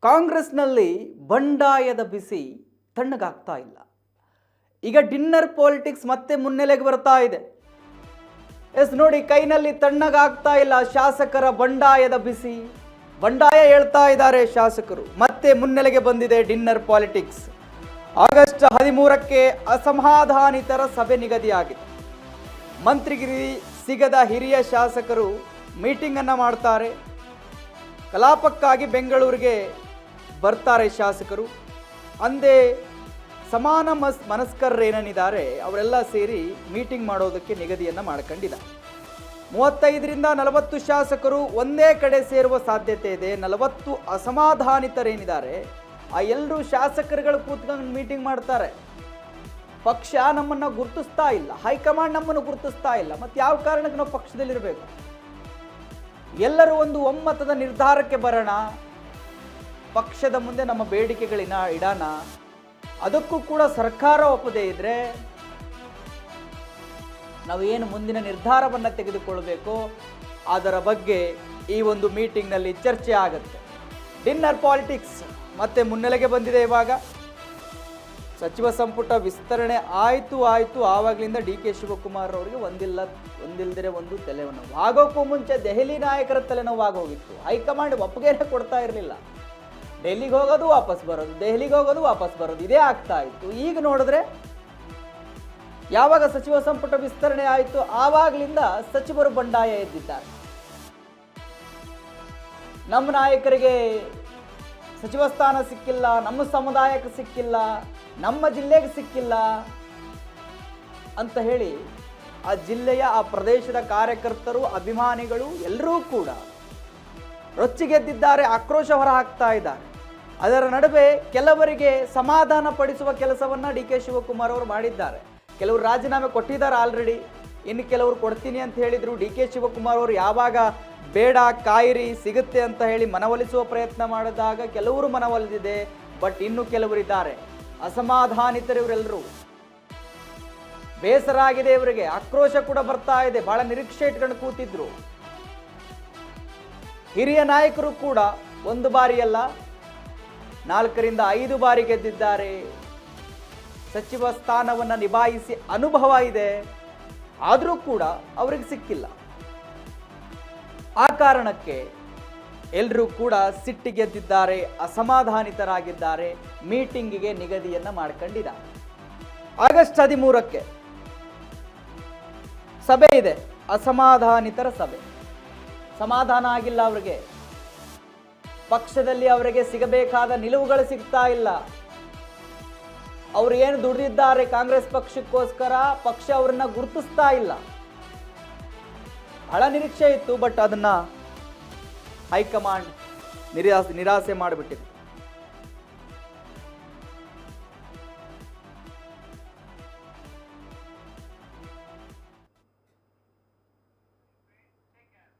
ಕಾಂಗ್ರೆಸ್ನಲ್ಲಿ ಬಂಡಾಯದ ಬಿಸಿ ತಣ್ಣಗಾಗ್ತಾ ಇಲ್ಲ. ಈಗ ಡಿನ್ನರ್ ಪಾಲಿಟಿಕ್ಸ್ ಮತ್ತೆ ಮುನ್ನೆಲೆಗೆ ಬರ್ತಾ ಇದೆ. ಎಸ್ ನೋಡಿ, ಕೈನಲ್ಲಿ ತಣ್ಣಗಾಗ್ತಾ ಇಲ್ಲ ಶಾಸಕರ ಬಂಡಾಯದ ಬಿಸಿ. ಬಂಡಾಯ ಹೇಳ್ತಾ ಇದ್ದಾರೆ ಶಾಸಕರು. ಮತ್ತೆ ಮುನ್ನೆಲೆಗೆ ಬಂದಿದೆ ಡಿನ್ನರ್ ಪಾಲಿಟಿಕ್ಸ್. ಆಗಸ್ಟ್ 13ಕ್ಕೆ ಅಸಮಾಧಾನಿತರ ಸಭೆ ನಿಗದಿಯಾಗಿದೆ. ಮಂತ್ರಿಗಿರಿ ಸಿಗದ ಹಿರಿಯ ಶಾಸಕರು ಮೀಟಿಂಗ್ ಅನ್ನು ಮಾಡ್ತಾರೆ. ಕಲಾಪಕ್ಕಾಗಿ ಬೆಂಗಳೂರಿಗೆ ಬರ್ತಾರೆ ಶಾಸಕರು. ಅಂದೇ ಸಮಾನ ಮನಸ್ಕರರೇನಿದ್ದಾರೆ ಅವರೆಲ್ಲ ಸೇರಿ ಮೀಟಿಂಗ್ ಮಾಡೋದಕ್ಕೆ ನಿಗದಿಯನ್ನು ಮಾಡ್ಕೊಂಡಿದ್ದಾರೆ. 35ರಿಂದ 40 ಶಾಸಕರು ಒಂದೇ ಕಡೆ ಸೇರುವ ಸಾಧ್ಯತೆ ಇದೆ. 40 ಅಸಮಾಧಾನಿತರೇನಿದ್ದಾರೆ ಆ ಎಲ್ಲರೂ ಶಾಸಕರುಗಳು ಕೂತ್ಕೊಂಡು ಮೀಟಿಂಗ್ ಮಾಡ್ತಾರೆ. ಪಕ್ಷ ನಮ್ಮನ್ನು ಗುರುತಿಸ್ತಾ ಇಲ್ಲ, ಹೈಕಮಾಂಡ್ ನಮ್ಮನ್ನು ಗುರುತಿಸ್ತಾ ಇಲ್ಲ, ಮತ್ತು ಯಾವ ಕಾರಣಕ್ಕೆ ನಾವು ಪಕ್ಷದಲ್ಲಿರಬೇಕು? ಎಲ್ಲರೂ ಒಂದು ಒಮ್ಮತದ ನಿರ್ಧಾರಕ್ಕೆ ಬರೋಣ, ಪಕ್ಷದ ಮುಂದೆ ನಮ್ಮ ಬೇಡಿಕೆಗಳಿನ ಇಡೋಣ. ಅದಕ್ಕೂ ಕೂಡ ಸರ್ಕಾರ ಒಪ್ಪದೇ ಇದ್ರೆ ನಾವು ಏನು ಮುಂದಿನ ನಿರ್ಧಾರವನ್ನು ತೆಗೆದುಕೊಳ್ಬೇಕು ಅದರ ಬಗ್ಗೆ ಈ ಒಂದು ಮೀಟಿಂಗ್ನಲ್ಲಿ ಚರ್ಚೆ ಆಗುತ್ತೆ. ಡಿನ್ನರ್ ಪಾಲಿಟಿಕ್ಸ್ ಮತ್ತೆ ಮುನ್ನೆಲೆಗೆ ಬಂದಿದೆ. ಇವಾಗ ಸಚಿವ ಸಂಪುಟ ವಿಸ್ತರಣೆ ಆಯಿತು ಆವಾಗಲಿಂದ ಡಿ ಕೆ ಶಿವಕುಮಾರ್ ಅವರಿಗೆ ಒಂದಿಲ್ಲದೆ ಒಂದು ತಲೆನೋವು. ಆಗೋಕ್ಕೂ ಮುಂಚೆ ದೆಹಲಿ ನಾಯಕರ ತಲೆನೋವು ಆಗೋಗಿತ್ತು. ಹೈಕಮಾಂಡ್ ಒಪ್ಪಿಗೆನೇ ಕೊಡ್ತಾ ಇರಲಿಲ್ಲ. ಡೆಲ್ಲಿಗೆ ಹೋಗೋದು ವಾಪಸ್ ಬರೋದು, ದೆಹಲಿಗೆ ಹೋಗೋದು ವಾಪಸ್ ಬರೋದು, ಇದೇ ಆಗ್ತಾ ಇತ್ತು. ಈಗ ನೋಡಿದ್ರೆ ಯಾವಾಗ ಸಚಿವ ಸಂಪುಟ ವಿಸ್ತರಣೆ ಆಯಿತು ಆವಾಗಲಿಂದ ಸಚಿವರು ಬಂಡಾಯ ಎದ್ದಿದ್ದಾರೆ. ನಮ್ಮ ನಾಯಕರಿಗೆ ಸಚಿವ ಸ್ಥಾನ ಸಿಕ್ಕಿಲ್ಲ, ನಮ್ಮ ಸಮುದಾಯಕ್ಕೆ ಸಿಕ್ಕಿಲ್ಲ, ನಮ್ಮ ಜಿಲ್ಲೆಗೆ ಸಿಕ್ಕಿಲ್ಲ ಅಂತ ಹೇಳಿ ಆ ಜಿಲ್ಲೆಯ ಆ ಪ್ರದೇಶದ ಕಾರ್ಯಕರ್ತರು, ಅಭಿಮಾನಿಗಳು ಎಲ್ಲರೂ ಕೂಡ ರೊಚ್ಚಿಗೆದ್ದಿದ್ದಾರೆ, ಆಕ್ರೋಶ ಹೊರ ಹಾಕ್ತಾ ಇದ್ದಾರೆ. ಅದರ ನಡುವೆ ಕೆಲವರಿಗೆ ಸಮಾಧಾನ ಪಡಿಸುವ ಕೆಲಸವನ್ನು ಡಿ ಕೆ ಶಿವಕುಮಾರ್ ಅವರು ಮಾಡಿದ್ದಾರೆ. ಕೆಲವರು ರಾಜೀನಾಮೆ ಕೊಟ್ಟಿದ್ದಾರೆ ಆಲ್ರೆಡಿ, ಇನ್ನು ಕೆಲವರು ಕೊಡ್ತೀನಿ ಅಂತ ಹೇಳಿದರು. ಡಿ ಕೆ ಶಿವಕುಮಾರ್ ಅವರು ಯಾವಾಗ ಬೇಡ ಕಾಯಿರಿ ಸಿಗುತ್ತೆ ಅಂತ ಹೇಳಿ ಮನವೊಲಿಸುವ ಪ್ರಯತ್ನ ಮಾಡಿದಾಗ ಕೆಲವರು ಮನವೊಲಿದಿದೆ, ಬಟ್ ಇನ್ನು ಕೆಲವರಿದ್ದಾರೆ ಅಸಮಾಧಾನಿತರು. ಇವರೆಲ್ಲರೂ ಬೇಸರ ಆಗಿದೆ, ಇವರಿಗೆ ಆಕ್ರೋಶ ಕೂಡ ಬರ್ತಾ ಇದೆ. ಬಹಳ ನಿರೀಕ್ಷೆ ಇಟ್ಕೊಂಡು ಕೂತಿದ್ರು. ಹಿರಿಯ ನಾಯಕರು ಕೂಡ ಒಂದು ಬಾರಿ ಅಲ್ಲ 4ರಿಂದ 5 ಬಾರಿ ಗೆದ್ದಿದ್ದಾರೆ. ಸಚಿವ ಸ್ಥಾನವನ್ನು ನಿಭಾಯಿಸಿ ಅನುಭವ ಇದೆ, ಆದರೂ ಕೂಡ ಅವರಿಗೆ ಸಿಕ್ಕಿಲ್ಲ. ಆ ಕಾರಣಕ್ಕೆ ಎಲ್ಲರೂ ಕೂಡ ಸಿಟ್ಟಿಗೆದ್ದಿದ್ದಾರೆ, ಅಸಮಾಧಾನಿತರಾಗಿದ್ದಾರೆ. ಮೀಟಿಂಗಿಗೆ ನಿಗದಿಯನ್ನು ಮಾಡ್ಕೊಂಡಿದ್ದಾರೆ. ಆಗಸ್ಟ್ 13ಕ್ಕೆ ಸಭೆ ಇದೆ, ಅಸಮಾಧಾನಿತರ ಸಭೆ. ಸಮಾಧಾನ ಆಗಿಲ್ಲ ಅವರಿಗೆ. ಪಕ್ಷದಲ್ಲಿ ಅವರಿಗೆ ಸಿಗಬೇಕಾದ ನಿಲುವುಗಳು ಸಿಗ್ತಾ ಇಲ್ಲ. ಅವರು ಏನು ದುಡಿದಿದ್ದಾರೆ ಕಾಂಗ್ರೆಸ್ ಪಕ್ಷಕ್ಕೋಸ್ಕರ, ಪಕ್ಷ ಅವರನ್ನ ಗುರುತಿಸ್ತಾ ಇಲ್ಲ. ಬಹಳ ನಿರೀಕ್ಷೆ ಇತ್ತು, ಬಟ್ ಅದನ್ನ ಹೈಕಮಾಂಡ್ ನಿರಾಸೆ ಮಾಡಿಬಿಟ್ಟಿದೆ.